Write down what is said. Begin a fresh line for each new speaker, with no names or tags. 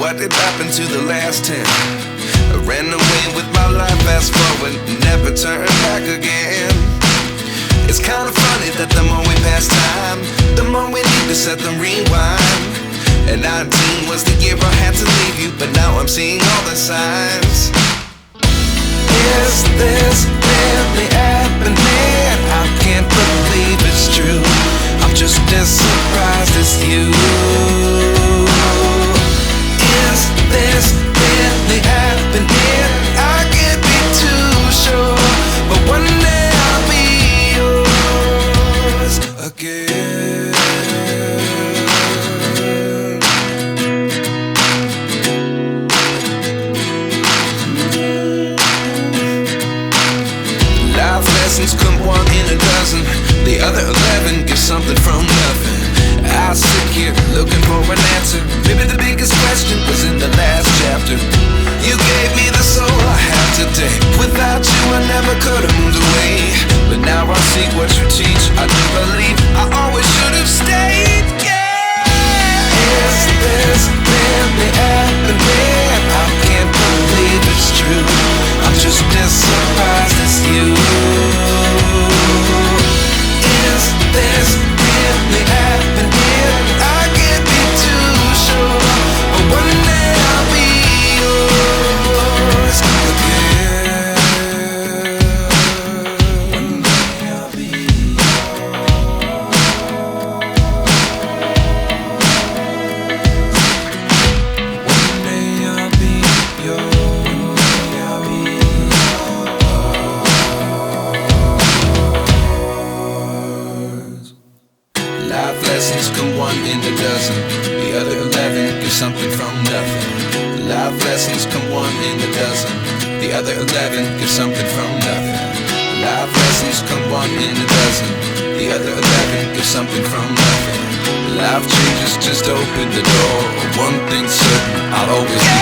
what did happen to the last 10? I ran away with my life, fast forward, never turn back again. It's kind of funny that the more we pass time, the more we need to set them rewind. And 19 was the year I had to leave you, but now I'm seeing all the signs. Is this really happening? I can't believe it's true. I'm just as surprised as you. Is this really happening? I can't be too sure, but one day I'll be yours again. Life lessons come one in a dozen. The other 11 get something from nothing. I sit here looking for an answer. Maybe the biggest question was in the last chapter. You gave me the soul I have today. Without you I never could have moved away. But now I see what you teach. I do believe I always should have stayed. Yeah. Is this really happening? I can't believe it's true. I'm just as surprised as you. Is this really happening? I can't be too sure, but one day I'll be yours again. One day I'll be yours. One day I'll be yours. One day I'll be yours. Life lessons come one in a dozen. The other 11 give something from nothing. Life lessons come one in a dozen. The other 11 give something from nothing. Life lessons come one in a dozen. The other 11 give something from nothing. Life changes just open the door. One thing's certain, I'll always be